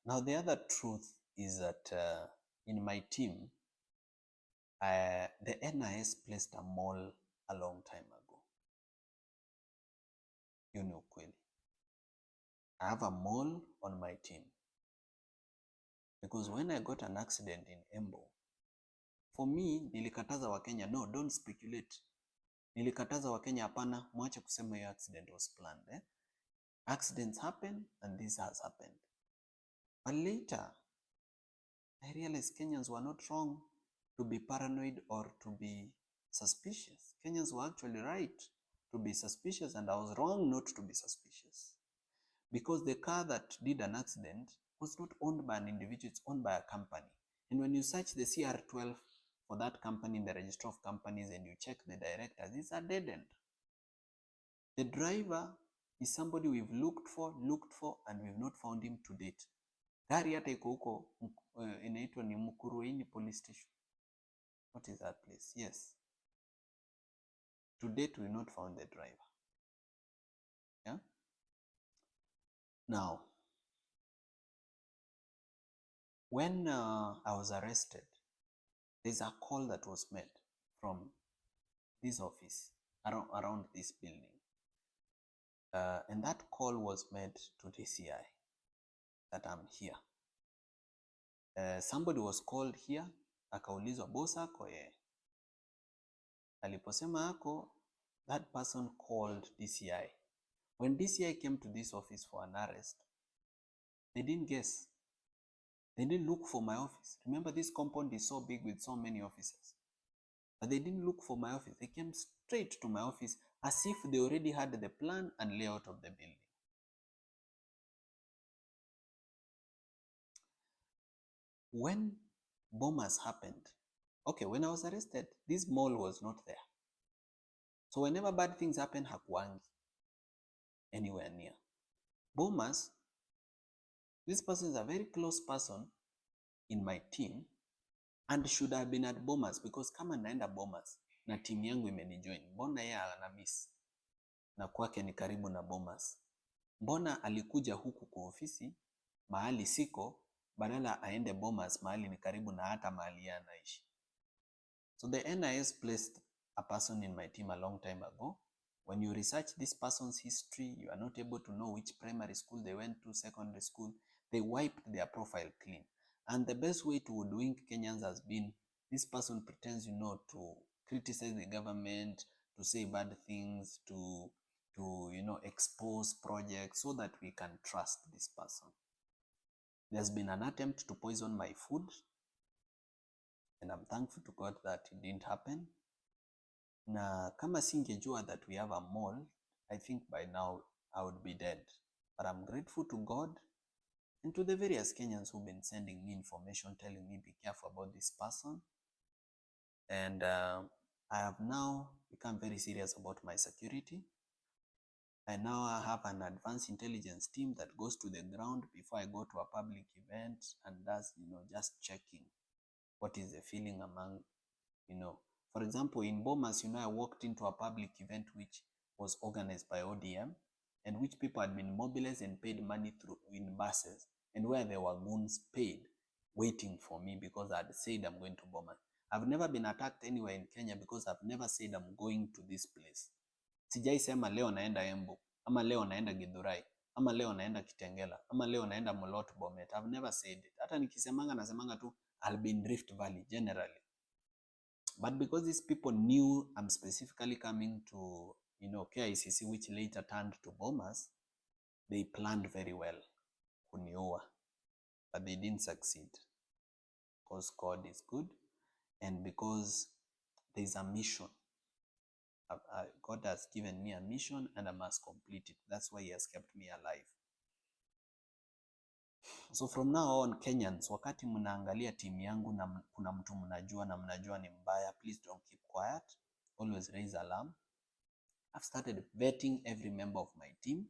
Now, the other truth is that in my team, the NIS placed a mall a long time ago. You know, kweli. I have a mall on my team. Because when I got an accident in Embu, for me, nilikataza Wakenya, no, don't speculate. Nilikataza Wakenya, hapana, mwache kusema your accident was planned. Accidents happen and this has happened. But later, I realized Kenyans were not wrong to be paranoid or to be suspicious. Kenyans were actually right to be suspicious, and I was wrong not to be suspicious. Because the car that did an accident was not owned by an individual, it's owned by a company. And when you search the CR12 for that company in the register of companies and you check the directors, it's a dead end. The driver is somebody we've looked for, and we've not found him to date. Gari hata iko huko inaitwa ni Mukuruini police station. What is that place? Yes. To date, we've not found the driver. Yeah. Now, when I was arrested, there's a call that was made from this office around this building. And that call was made to DCI that I'm here. Somebody was called here, akaulizwa boss ako aliposema ako, that person called DCI. When DCI came to this office for an arrest, they didn't guess. They didn't look for my office. Remember, this compound is so big with so many offices. But they didn't look for my office. They came straight to my office as if they already had the plan and layout of the building. When bombers happened, okay, when I was arrested, this mall was not there. So whenever bad things happen, hakuangi anywhere near. Bombers, this person is a very close person in my team and should have been at bombers, because kama naenda bombers na team yangu imenijoin, mbona yeye ana miss na kwake ni karibu na bombers? Mbona alikuja huku kwa ofisi mahali siko badala aende bombers mahali ni karibu na hata mahali yeye anaishi? So the NIS placed a person in my team a long time ago. When you research this person's history, you are not able to know which primary school they went to, secondary school. They wiped their profile clean. And the best way to hoodwink Kenyans has been, this person pretends, to criticize the government, to say bad things, to expose projects so that we can trust this person. There's been an attempt to poison my food, and I'm thankful to God that it didn't happen. Na kama singejua that we have a mall, I think by now I would be dead. But I'm grateful to God and to the various Kenyans who've been sending me information, telling me be careful about this person. And I have now become very serious about my security. I now have an advanced intelligence team that goes to the ground before I go to a public event and does, just checking what is the feeling among, For example, in Bomas, I walked into a public event which was organized by ODM and which people had been mobilized and paid money through in buses, and where there were goons paid waiting for me because I had said I'm going to Bomas. I've never been attacked anywhere in Kenya because I've never said I'm going to this place. Sijai sema leo naenda Embu, ama leo naenda Githurai, ama leo naenda Kitengela, ama leo naenda Molot Bomet. I've never said it. Hata nikisemanga nasemanga tu I'll be in Rift Valley generally. But because these people knew I'm specifically coming to, KICC, which later turned to Bomas, they planned very well kuniua. But they didn't succeed. Because God is good and because there's a mission. God has given me a mission and I must complete it. That's why He has kept me alive. So from now on, Kenyans, wakati mnaangalia timu yangu na kuna mtu mnajua na mnajua ni mbaya, please don't keep quiet. Always raise alarm. I've started vetting every member of my team,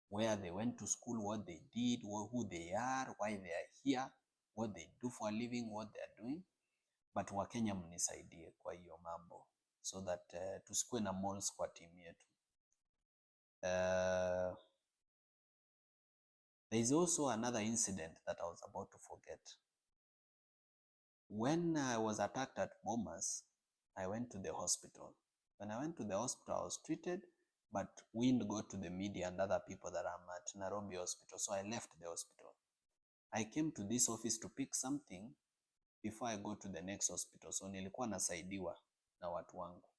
where they went to school, what they did, who they are, why they are here, what they do for a living, what they are doing. But Wakenya mnisaidie kwa hiyo mambo so that tusikue na malls kwa timu yetu. There is also another incident that I was about to forget. When I was attacked at Bomas, I went to the hospital. When I went to the hospital, I was treated, but wind got to the media and other people that I'm at Nairobi hospital, so I left the hospital. I came to this office to pick something before I go to the next hospital, so nilikuwa nasaidiwa na watu wangu.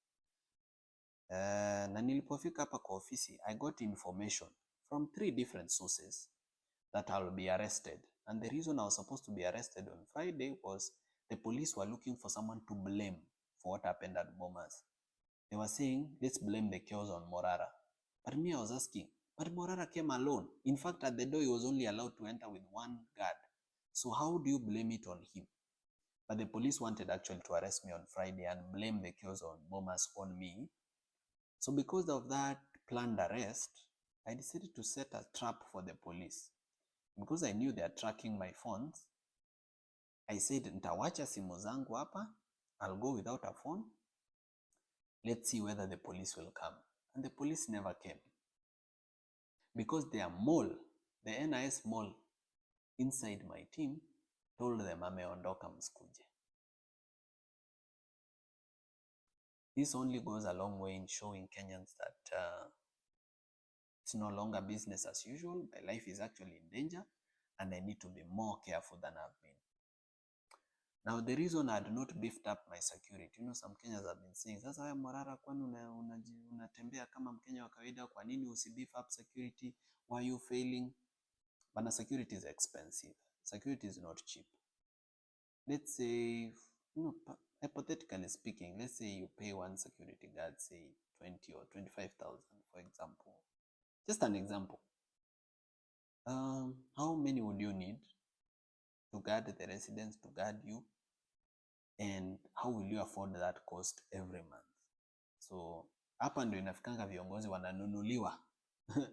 Na nilipofika hapa kwa ofisi, I got information from 3 different sources that I'll be arrested. And the reason I was supposed to be arrested on Friday was the police were looking for someone to blame for what happened at Bomas. They were saying, let's blame the chaos on Morara. But me, I was asking, but Morara came alone. In fact, at the door, he was only allowed to enter with 1 guard. So how do you blame it on him? But the police wanted actually to arrest me on Friday and blame the chaos on Bomas on me. So because of that planned arrest, I decided to set a trap for the police. Because I knew they are tracking my phones, I said, nitawacha simu zangu hapa, I'll go without a phone. Let's see whether the police will come. And the police never came. Because their mole, the NIS mole inside my team, told them ameondoka msikuje. This only goes a long way in showing Kenyans that it's no longer business as usual. My life is actually in danger and I need to be more careful than I've been. Now, the reason I had not beefed up my security, some Kenyans have been saying, sasa wewe Morara, kwani unatembea kama Mkenya wa kawaida, kwa nini usibeef up security? Why are you failing? But security is expensive. Security is not cheap. Let's say, hypothetically speaking, let's say you pay one security guard, say 20 or 25,000, for example. Just an example. How many would you need to guard the residents, to guard you? And how will you afford that cost every month? So hapa ndio inafikanga viongozi wananunuliwa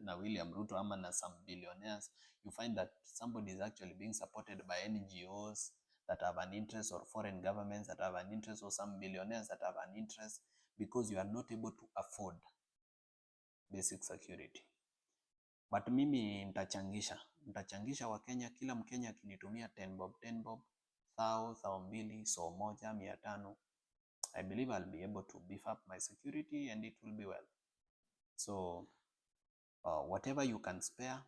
na William Ruto ama na some billionaires. You find that somebody is actually being supported by NGOs that have an interest, or foreign governments that have an interest, or some billionaires that have an interest, because you are not able to afford basic security. But mimi nitachangisha wa Kenya, kila Mkenya akinitumia 10 bob, 1,000, so 1,500. I believe I'll be able to beef up my security and it will be well. So whatever you can spare,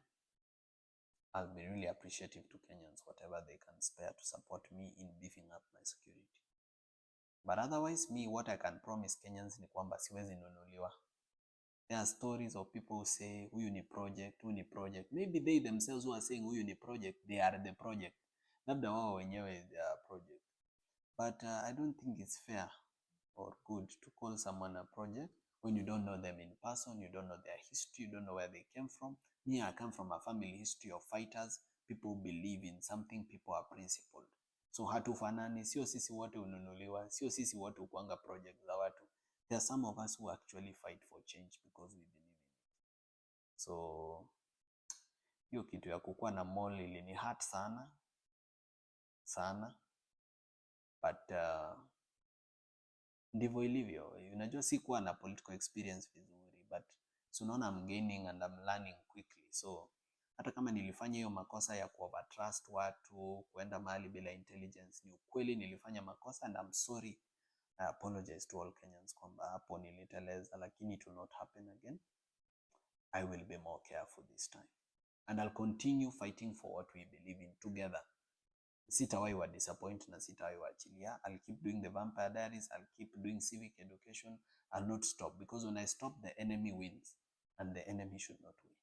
I'll be really appreciative to Kenyans, whatever they can spare to support me in beefing up my security. But otherwise, me, what I can promise Kenyans ni kwamba siwezi nunuliwa. There are stories of people who say, huyu ni project. Maybe they themselves who are saying huyu ni project, they are the project. Labda wao wenyewe they are project. But I don't think it's fair or good to call someone a project when you don't know them in person, you don't know their history, you don't know where they came from. Me, I come from a family history of fighters. People believe in something, people are principled. So hatufanani, sio sisi wote ununuliwa, sio sisi wote ukuanga project za watu. There are some of us who actually fight for change because we believe in it. So hiyo kitu ya kukua na mall ilini hurt sana. But ndivyo ilivyo. Unajua si kuwa na political experience vizuri, but so unaona I'm gaining and I'm learning quickly. So hata kama nilifanya hiyo makosa ya kuovertrust watu, kuenda mahali bila intelligence, ni ukweli nilifanya makosa and I'm sorry. I apologize to all Kenyans kwamba hapo niliteleza, lakini it will not happen again. I will be more careful this time. And I'll continue fighting for what we believe in together. Sitawahi wa disappoint na sitawahi waachilia. I'll keep doing the Vampire Diaries. I'll keep doing civic education. I'll not stop, because when I stop, the enemy wins and the enemy should not win.